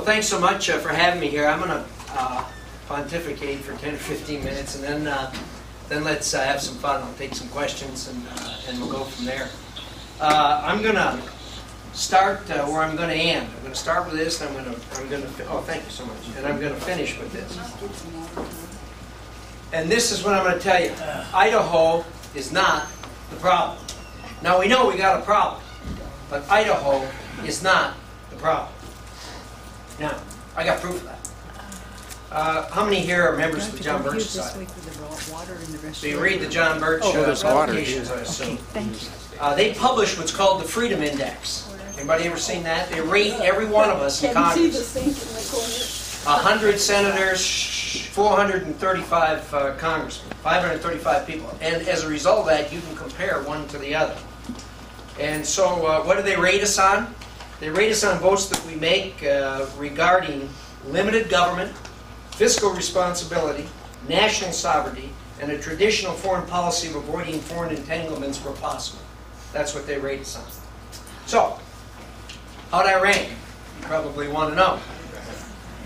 Well, thanks so much for having me here. I'm going to pontificate for 10 or 15 minutes, and then let's have some fun. I'll take some questions, and we'll go from there. I'm going to start where I'm going to end. I'm going to start with this, and I'm going to. Oh, thank you so much. And I'm going to finish with this. And this is what I'm going to tell you. Idaho is not the problem. Now we know we got a problem, but Idaho is not the problem. Now, I got proof of that. How many here are members of the John Birch Society? So you read the John Birch publications, I assume. They publish what's called the Freedom Index. Anybody ever seen that? They rate every one of us in Congress. 100 senators, 435 congressmen, 535 people. And as a result of that, you can compare one to the other. And so what do they rate us on? They rate us on votes that we make regarding limited government, fiscal responsibility, national sovereignty, and a traditional foreign policy of avoiding foreign entanglements where possible. That's what they rate us on. So, how'd I rank? You probably want to know.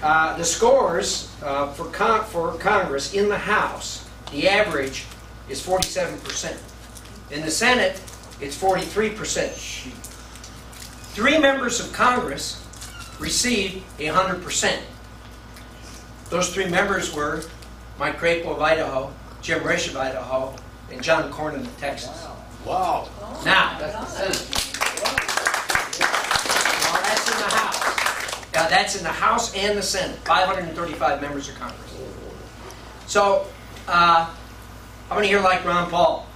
The scores for Congress in the House, the average is 47%. In the Senate, it's 43%. 3 members of Congress received 100%. Those 3 members were Mike Crapo of Idaho, Jim Risch of Idaho, and John Cornyn of Texas. Wow. Now, that's the Senate. Well, that's in the House. That's in the House and the Senate. 535 members of Congress. So, how many here like Ron Paul?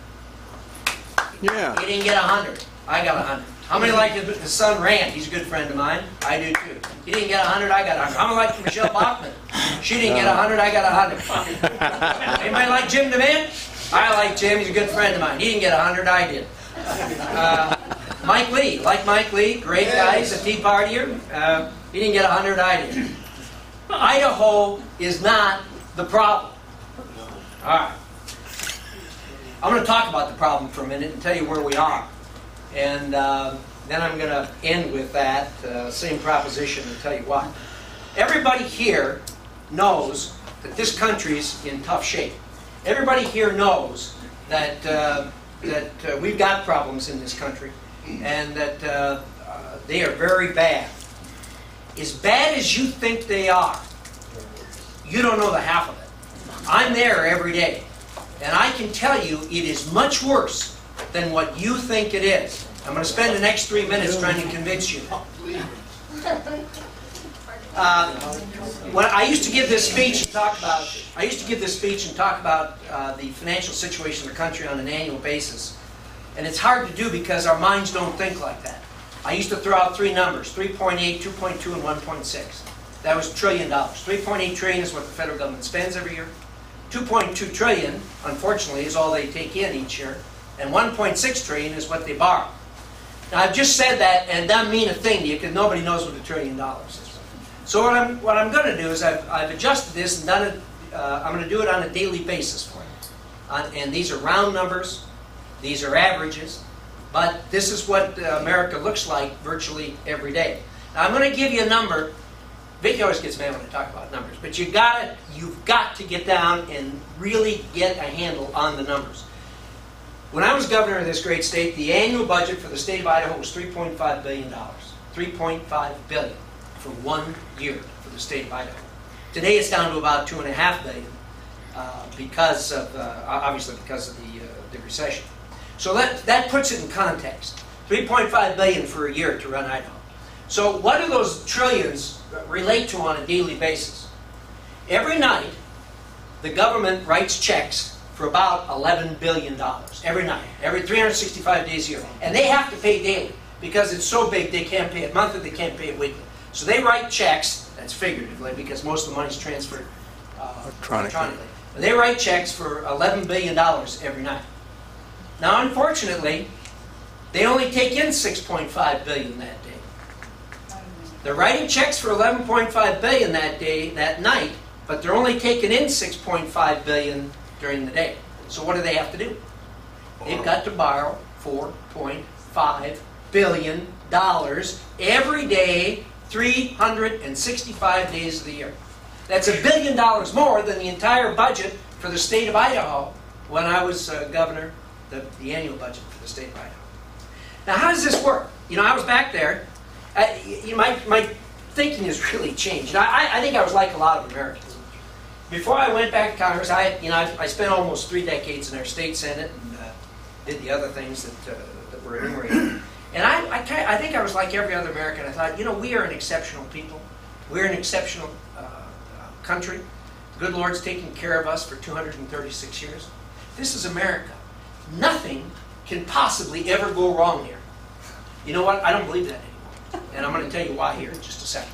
Yeah. He didn't get 100. I got 100. How many like his son Rand? He's a good friend of mine. I do too. He didn't get 100. I got 100. How many like Michelle Bachmann? She didn't get 100. I got 100. Anybody like Jim DeMint? I like Jim. He's a good friend of mine. He didn't get 100. I did. Mike Lee. Like Mike Lee. Great guy. He's a Tea Partier. He didn't get 100. I did. Idaho is not the problem. All right. I'm going to talk about the problem for a minute and tell you where we are. And then I'm going to end with that same proposition and tell you why. Everybody here knows that this country's in tough shape. Everybody here knows that we've got problems in this country and that they are very bad. As bad as you think they are, you don't know the half of it. I'm there every day. And I can tell you it is much worse than what you think it is. I'm going to spend the next 3 minutes trying to convince you. When I used to give this speech and talk about, the financial situation of the country on an annual basis, and it's hard to do because our minds don't think like that. I used to throw out 3 numbers: 3.8, 2.2, and 1.6. That was $1 trillion. 3.8 trillion is what the federal government spends every year. 2.2 trillion, unfortunately, is all they take in each year, and 1.6 trillion is what they borrow. Now, I've just said that and doesn't mean a thing to you because nobody knows what $1 trillion is. So what I'm going to do is I've adjusted this and done it. I'm going to do it on a daily basis for you. And these are round numbers. These are averages. But this is what America looks like virtually every day. Now, I'm going to give you a number. Vicki always gets mad when I talk about numbers, but you've got to get down and really get a handle on the numbers. When I was governor of this great state, the annual budget for the state of Idaho was $3.5 billion. $3.5 billion for 1 year for the state of Idaho. Today it's down to about $2.5 billion because of obviously because of the recession. So that puts it in context. $3.5 billion for a year to run Idaho. So what do those trillions relate to on a daily basis? Every night, the government writes checks for about $11 billion. Every night. Every 365 days a year. And they have to pay daily because it's so big they can't pay it monthly, they can't pay it weekly. So they write checks, that's figuratively because most of the money's transferred electronically. But they write checks for $11 billion every night. Now, unfortunately, they only take in $6.5 billion that day. They're writing checks for $11.5 billion that night, but they're only taking in $6.5 billion during the day. So what do they have to do? They've got to borrow $4.5 billion every day 365 days of the year. That's $1 billion more than the entire budget for the state of Idaho when I was governor, the annual budget for the state of Idaho. Now, how does this work? You know, I was back there. My thinking has really changed. I think I was like a lot of Americans. Before I went back to Congress, I spent almost 3 decades in our state senate and did the other things that were enumerated. And I think I was like every other American. I thought, you know, we are an exceptional people. We're an exceptional country. The good Lord's taken care of us for 236 years. This is America. Nothing can possibly ever go wrong here. You know what? I don't believe that anymore. And I'm going to tell you why here in just a second.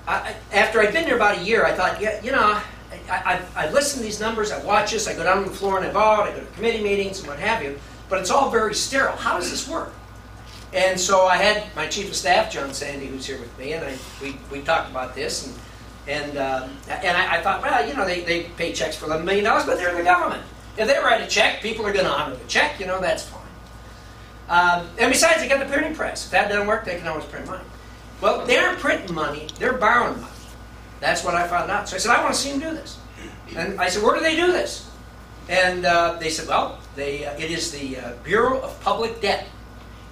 After I'd been there about a year, I thought, yeah, you know, I've listened to these numbers, I watch this, I go down to the floor and I vote, I go to committee meetings and what have you, but it's all very sterile. How does this work? And so I had my chief of staff, John Sandy, who's here with me, and we talked about this, and I thought, well, you know, they pay checks for $11 million, but they're the government. If they write a check, people are going to honor the check, you know, that's fine. And besides, they got the printing press. If that doesn't work, they can always print money. Well, they aren't printing money, they're borrowing money. That's what I found out. So I said, I want to see them do this. And I said, where do they do this? And they said, well, it is the Bureau of Public Debt.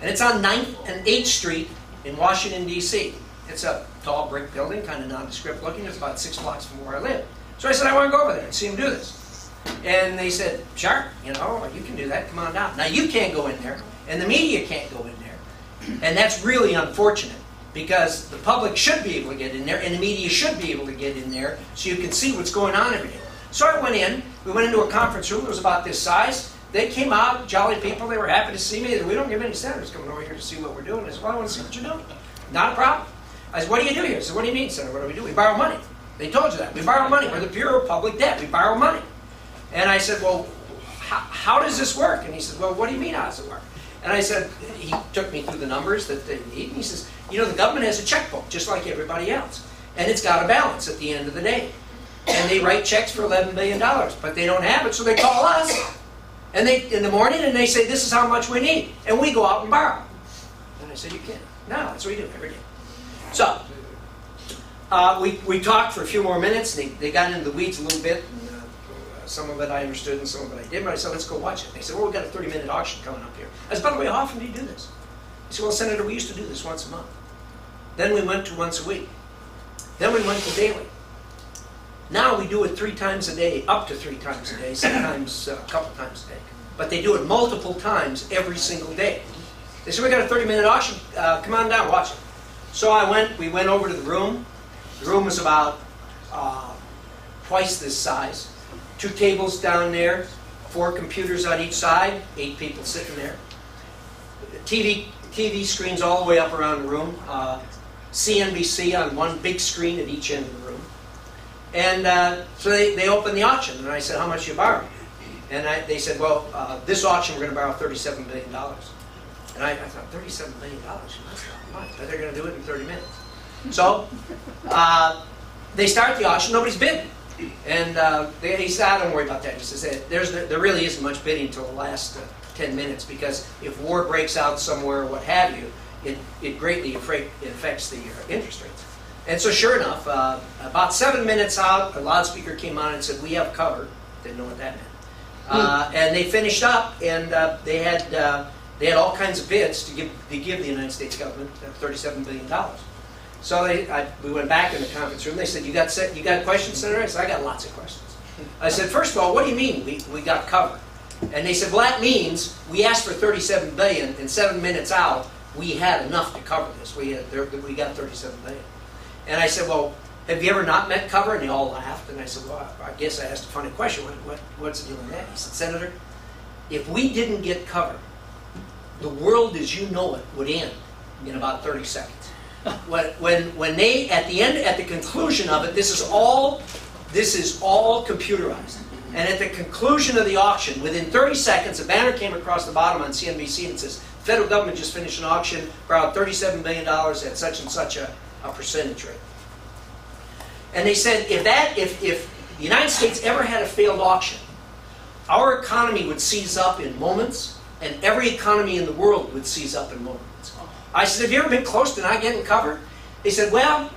And it's on 9th and 8th Street in Washington, D.C. It's a tall brick building, kind of nondescript looking. It's about 6 blocks from where I live. So I said, I want to go over there and see them do this. And they said, sure, you know, you can do that. Come on down. Now, you can't go in there, and the media can't go in there. And that's really unfortunate, because the public should be able to get in there, and the media should be able to get in there so you can see what's going on every day. So I went in. We went into a conference room. It was about this size. They came out, jolly people. They were happy to see me. They said, we don't give any senators coming over here to see what we're doing. I said, well, I want to see what you're doing. Not a problem. I said, what do you do here? I said, what do you mean, Senator? What do we do? We borrow money. They told you that. We borrow money. We're the Bureau of Public Debt. We borrow money. And I said, well, how does this work? And he said, well, what do you mean, how does it work? And I said, he took me through the numbers that they need. And he says, you know, the government has a checkbook, just like everybody else. And it's got a balance at the end of the day. And they write checks for $11 billion, but they don't have it, so they call us. And in the morning, and they say, this is how much we need. And we go out and borrow. And I said, you can't. No, that's what we do every day. So, we talked for a few more minutes, and they got into the weeds a little bit. And, some of it I understood, and some of it I didn't. But I said, let's go watch it. They said, well, we've got a 30-minute auction coming up here. I said, by the way, how often do you do this? He said, well, Senator, we used to do this once a month. Then we went to once a week. Then we went to daily. Now we do it 3 times a day, up to 3 times a day, sometimes a couple times a day. But they do it multiple times every single day. They said, we got a 30-minute auction. Come on down, watch it. So we went over to the room. The room was about twice this size. 2 tables down there, 4 computers on each side, 8 people sitting there. TV screens all the way up around the room. CNBC on one big screen at each end of the room. And so they opened the auction, and I said, how much you borrow? And they said, well, this auction we're going to borrow $37 billion. And I thought, $37 billion? That's not much, but they're going to do it in 30 minutes. So they start the auction, nobody's bidding. And he said, I don't worry about that. He says, there really isn't much bidding until the last 10 minutes, because if war breaks out somewhere or what have you, it greatly affects the interest rates. And so sure enough, about 7 minutes out, a loudspeaker came on and said, we have cover. Didn't know what that meant. And they finished up, and they had all kinds of bids to give the United States government $37 billion. So we went back in the conference room. They said, you got questions, Senator? I said, I got lots of questions. I said, first of all, what do you mean we got cover? And they said, well, that means we asked for $37 billion, and 7 minutes out, we had enough to cover this. We got $37 billion. And I said, well, have you ever not met cover? And they all laughed. And I said, well, I guess I asked a funny question. What's the deal with that? He said, Senator, if we didn't get cover, the world as you know it would end in about 30 seconds. When they, at the conclusion of it, this is all computerized. And at the conclusion of the auction, within 30 seconds, a banner came across the bottom on CNBC and says, the federal government just finished an auction, borrowed $37 billion at such and such a percentage rate. And they said, if the United States ever had a failed auction, our economy would seize up in moments, and every economy in the world would seize up in moments. I said, have you ever been close to not getting covered? He said, well,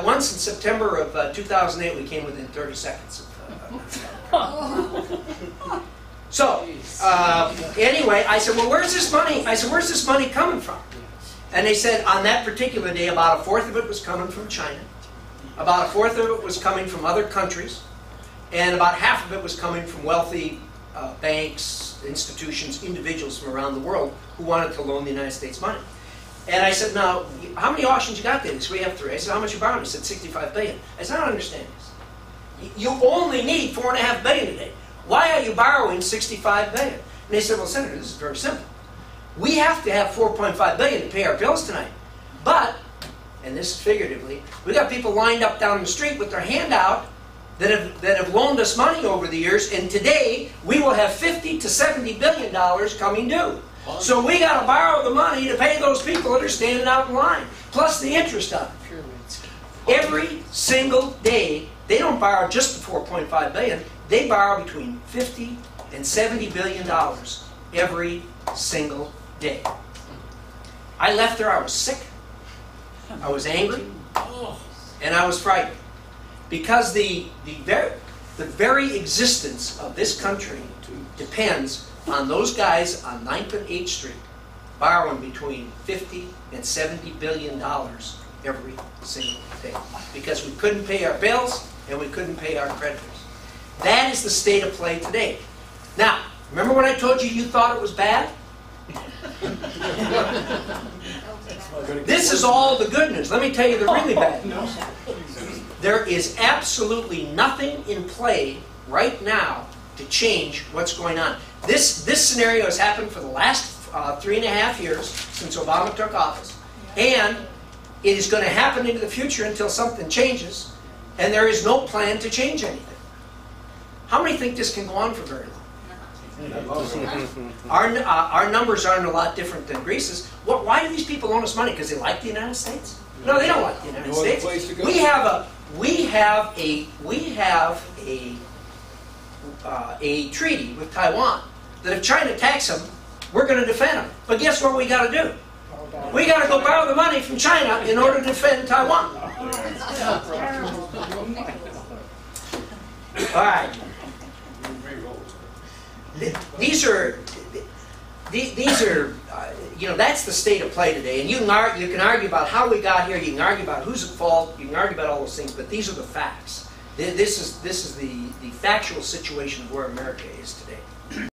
once in September of 2008, we came within 30 seconds of So, anyway, I said, well, where's this money? I said, where's this money coming from? And they said, on that particular day, about a fourth of it was coming from China. About a fourth of it was coming from other countries. And about half of it was coming from wealthy banks, institutions, individuals from around the world who wanted to loan the United States money. And I said, now, how many auctions you got there? He said, we have 3. I said, how much you borrowing? He said, $65 billion. I said, I don't understand this. You only need $4.5 billion today. Why are you borrowing $65 billion? And they said, well, Senator, this is very simple. We have to have $4.5 billion to pay our bills tonight. But, and this is figuratively, we got people lined up down the street with their hand out that have loaned us money over the years, and today we will have $50 to $70 billion coming due. So we got to borrow the money to pay those people that are standing out in line, plus the interest on it. Every single day, they don't borrow just the $4.5 billion. They borrow between $50 and $70 billion every single day. I left there. I was sick. I was angry, and I was frightened, because the very existence of this country depends on those guys on 9th and 8th Street borrowing between $50 and $70 billion every single day, because we couldn't pay our bills and we couldn't pay our creditors. That is the state of play today. Now, remember when I told you thought it was bad? This is all the good news. Let me tell you the really bad news. There is absolutely nothing in play right now to change what's going on. This scenario has happened for the last 3.5 years since Obama took office, and it is going to happen into the future until something changes, and there is no plan to change anything. How many think this can go on for very long? Our numbers aren't a lot different than Greece's. Why do these people loan us money? Because they like the United States? No, they don't like the United States. We have a treaty with Taiwan that if China attacks them, we're going to defend them. But guess what we got to do? We got to go borrow the money from China in order to defend Taiwan. All right. These are, that's the state of play today. And you can argue about how we got here. You can argue about who's at fault. You can argue about all those things. But these are the facts. This is the factual situation of where America is today.